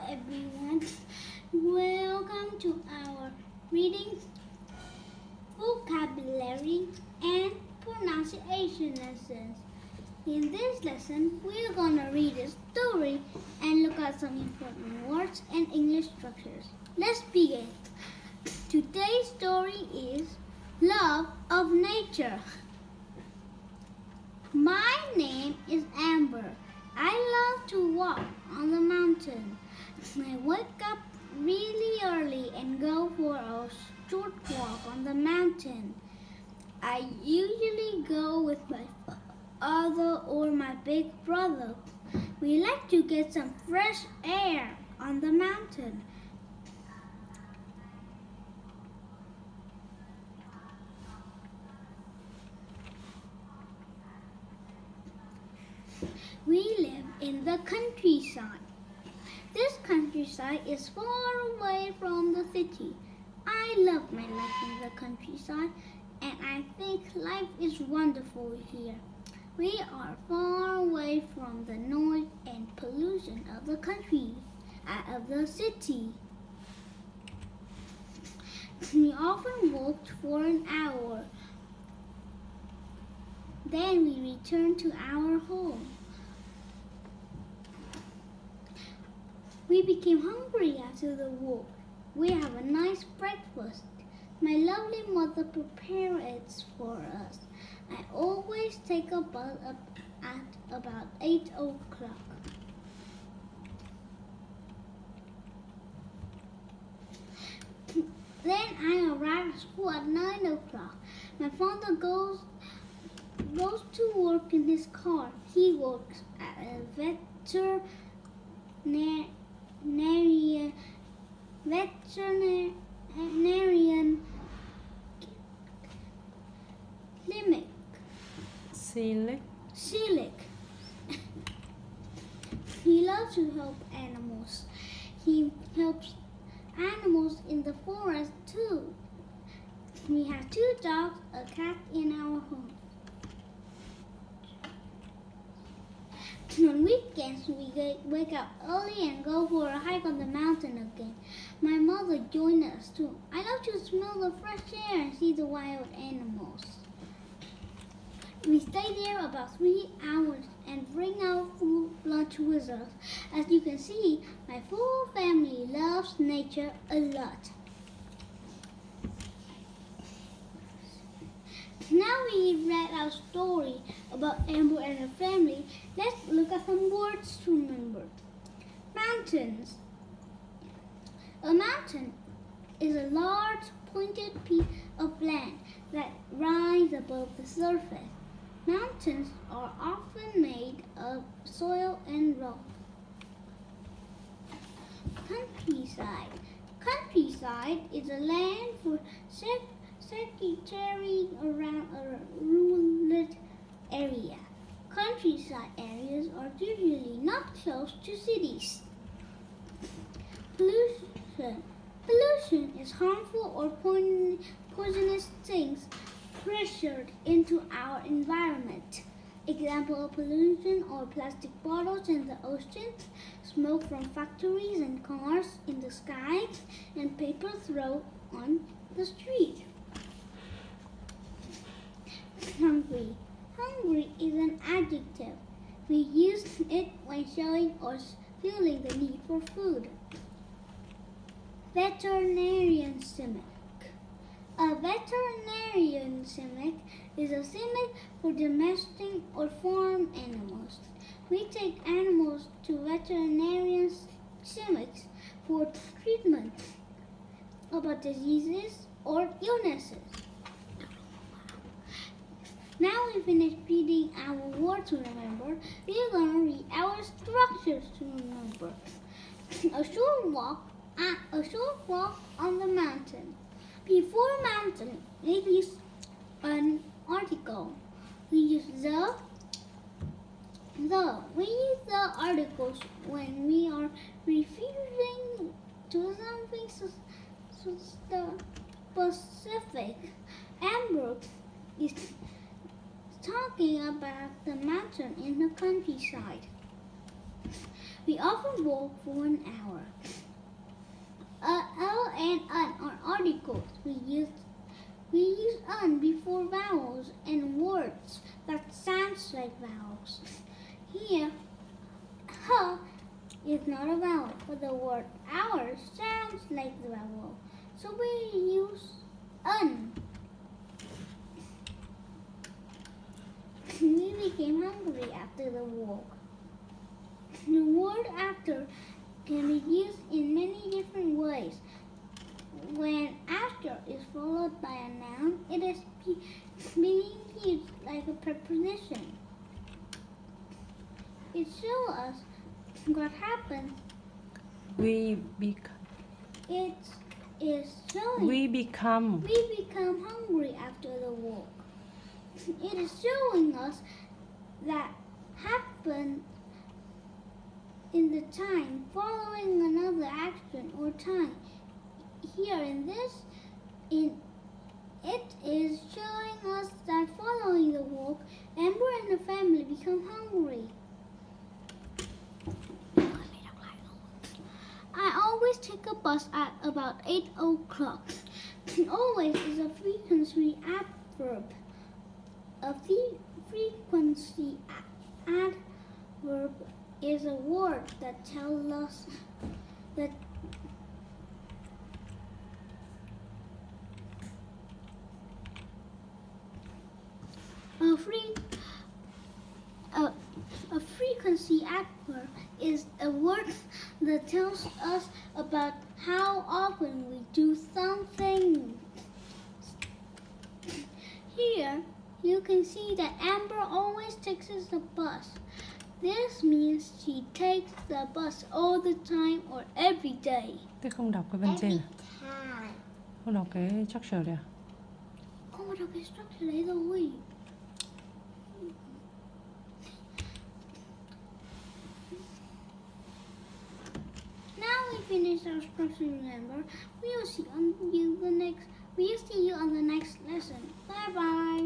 everyone. Welcome to our reading, vocabulary, and pronunciation lessons. In this lesson, we're gonna read a story and look at some important words and English structures. Let's begin. Today's story is Love of Nature. My name is Amber. I love to walk on the mountain. I wake up really early and go for a short walk on the mountain. I usually go with my father or my big brother. We like to get some fresh air on the mountain. We live in the countryside. This countryside is far away from the city. I love my life in the countryside and I think life is wonderful here. We are far away from the noise and pollution of the country, of the city. We often walk for an hour. Then we return to our home. We became hungry after the walk. We have a nice breakfast. My lovely mother prepares it for us. I always take a bath at about 8 o'clock. Then I arrive at school at 9 o'clock. My father goes to work in his car. He works at a veterinarian clinic. He loves to help animals. He helps animals in the forest too. We have 2 dogs, a cat in our home. On weekends, we wake up early and go for a hike on the mountain again. My mother joins us too. I love to smell the fresh air and see the wild animals. We stay there about 3 hours and bring our food lunch with us. As you can see, my full family loves nature a lot. Now we read our story about Amber and her family. Let's look at some words to remember. Mountains. A mountain is a large pointed piece of land that rises above the surface. Mountains are often made of soil and rock. Countryside. Countryside is a land for circuitry around a rural area. Countryside areas are usually not close to cities. Pollution. Pollution is harmful or poisonous things pressured into our environment. Example of pollution are plastic bottles in the ocean, smoke from factories and cars in the sky, and paper thrown on the street. Hungry. Hungry is an adjective. We use it when showing or feeling the need for food. Veterinarian stomach. A veterinarian clinic is a clinic for domestic or farm animals. We take animals to veterinarian clinics for treatment about diseases or illnesses. Now we finished reading our words to remember. We are going to read our structures to remember. A short walk on the mountain. Before mountain, we use an article. We use the. We use the articles when we are referring to something specific. Amber is talking about the mountain in the countryside. We often walk for an hour. L and un are articles. We use un before vowels and words that sounds like vowels. Here, h is not a vowel, but the word hour sounds like the vowel. So we use un. We became hungry after the walk. The word after can be used in many different ways. When after is followed by a noun, it is being used like a preposition. It shows us what happens. We become. It is showing We become. we become hungry after the walk. It is showing us that happened in the time following another action or time. Here it is showing us that following the walk, Amber and the family become hungry. I always take a bus at about 8 o'clock. Always is a frequency adverb. A frequency adverb is a word that tells us that a frequency adverb is a word that tells us about how often we do something. Here, you can see that Amber always takes the bus. This means she takes the bus all the time or every day. Thế không đọc cái bên trên à? time. Không đọc cái structure đây à? Không có đọc cái structure đấy rồi. Now we finish our structure, remember? We will see you on the next lesson. Bye bye.